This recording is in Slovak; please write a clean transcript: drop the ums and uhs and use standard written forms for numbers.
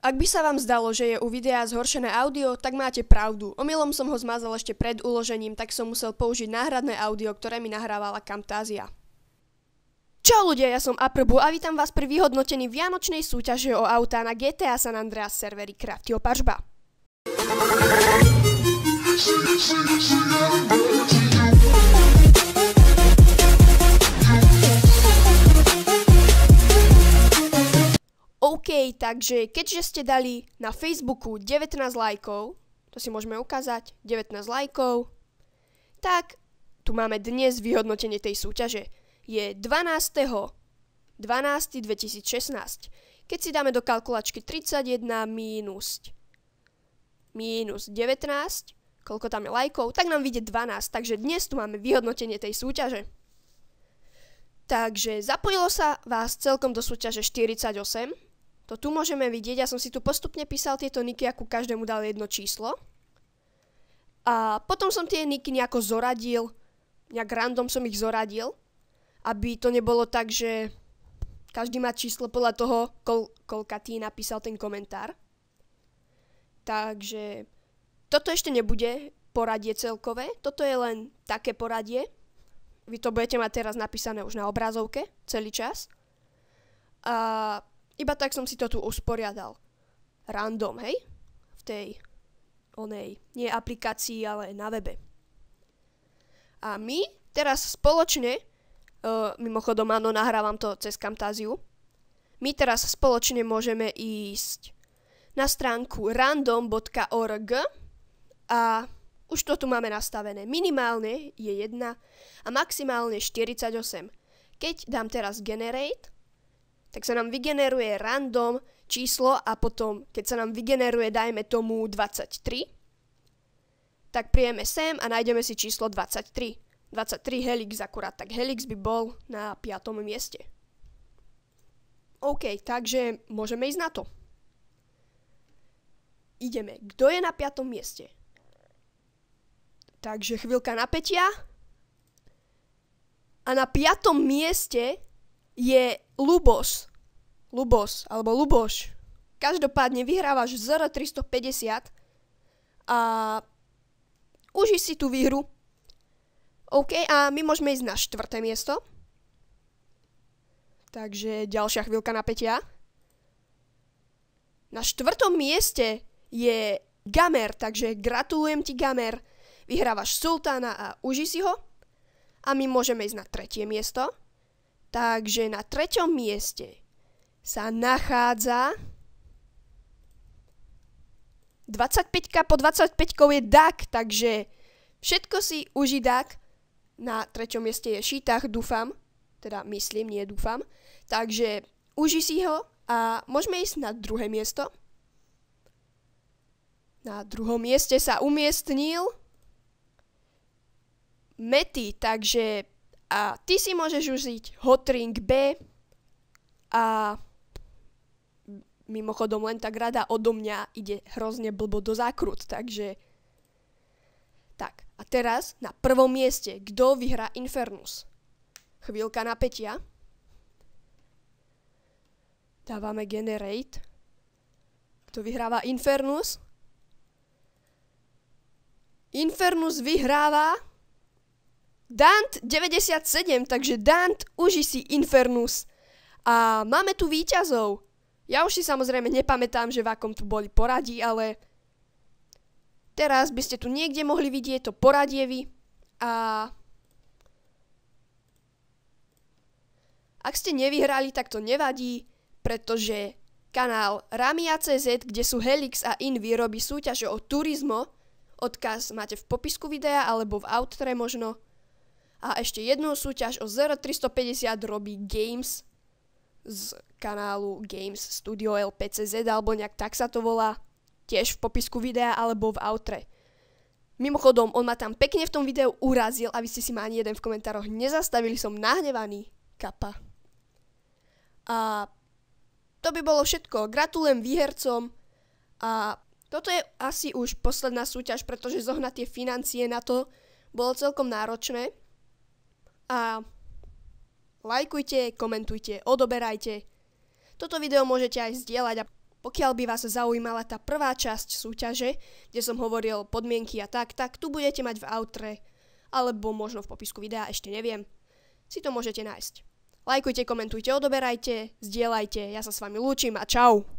Ak by sa vám zdalo, že je u videa zhoršené audio, tak máte pravdu. Omylom som ho zmazal ešte pred uložením, tak som musel použiť náhradné audio, ktoré mi nahrávala Camtasia. Čau ľudia, ja som Aprbu a vítam vás pri vyhodnotení vianočnej súťaže o autá na GTA San Andreas serveri Craftio Pažba. OK, takže keďže ste dali na Facebooku 19 lajkov, to si môžeme ukázať, 19 lajkov, tak tu máme dnes vyhodnotenie tej súťaže. Je 12.12.2016. Keď si dáme do kalkulačky 31 minus 19, koľko tam je lajkov, tak nám vyjde 12, takže dnes tu máme vyhodnotenie tej súťaže. Takže zapojilo sa vás celkom do súťaže 48. To tu môžeme vidieť, ja som si tu postupne písal tieto niky a ku každému dal jedno číslo. A potom som tie niky nejako zoradil, nejak random som ich zoradil, aby to nebolo tak, že každý má číslo podľa toho, koľkatý napísal ten komentár. Takže toto ešte nebude poradie celkové, toto je len také poradie. Vy to budete mať teraz napísané už na obrazovke celý čas. A iba tak som si to tu usporiadal. Random, hej? V tej nie aplikácii, ale na webe. A my teraz spoločne, mimochodom áno, nahrávam to cez Camtasiu, my teraz spoločne môžeme ísť na stránku random.org a už to tu máme nastavené. Minimálne je 1 a maximálne 48. Keď dám teraz generate, tak sa nám vygeneruje random číslo a potom, keď sa nám vygeneruje, dajme tomu 23, tak prijeme sem a nájdeme si číslo 23. 23 Helix akurát, tak Helix by bol na 5. mieste. OK, takže môžeme ísť na to. Ideme. Kto je na 5. mieste? Takže chvíľka napätia. A na 5. mieste je Lubos alebo Luboš. Každopádne vyhrávaš ZR 350 a uži si tú výhru. OK, a my môžeme ísť na 4. miesto. Takže ďalšia chvíľka napätia. Na 4. mieste je Gamer, takže gratulujem ti Gamer. Vyhrávaš Sultána a uži si ho. A my môžeme ísť na 3. miesto. Takže na 3. mieste sa nachádza 25 po 25 je Dak, takže všetko si uži Dak. Na 3. mieste je Šítach, dúfam, teda myslím, nie dúfam. Takže uži si ho a môžeme ísť na 2. miesto. Na 2. mieste sa umiestnil Mety, takže a ty si môžeš užiť Hotring B a mimochodom len tak rada odo mňa ide hrozne blbo do zákrut, takže tak. A teraz na 1. mieste, kto vyhrá Infernus? Chvíľka napätia. Dávame generate. Kto vyhráva Infernus? Infernus vyhráva Dant 97, takže Dant, uži si Infernus. A máme tu víťazov. Ja už si samozrejme nepamätám, že v akom tu boli poradí, ale teraz by ste tu niekde mohli vidieť to poradie vy. A ak ste nevyhrali, tak to nevadí, pretože kanál Ramia.cz, kde sú Helix a Invi, robí súťaž o Turismo. Odkaz máte v popisku videa alebo v outre možno. A ešte jednu súťaž o ZR 350 robí Games z kanálu Games Studio LPCZ alebo nejak tak sa to volá. Tiež v popisku videa alebo v outre. Mimochodom, on ma tam pekne v tom videu urazil a vy ste si ma ani jeden v komentároch nezastavili, som nahnevaný. Kapa. A to by bolo všetko. Gratulujem výhercom a toto je asi už posledná súťaž, pretože zohnať tie financie na to bolo celkom náročné. A lajkujte, komentujte, odoberajte. Toto video môžete aj zdieľať a Pokiaľ by vás zaujímala tá prvá časť súťaže, kde som hovoril podmienky a tak tu budete mať v outre, alebo možno v popisku videa, ešte neviem. Si to môžete nájsť. Lajkujte, komentujte, odoberajte, zdieľajte, ja sa s vami lúčim a čau!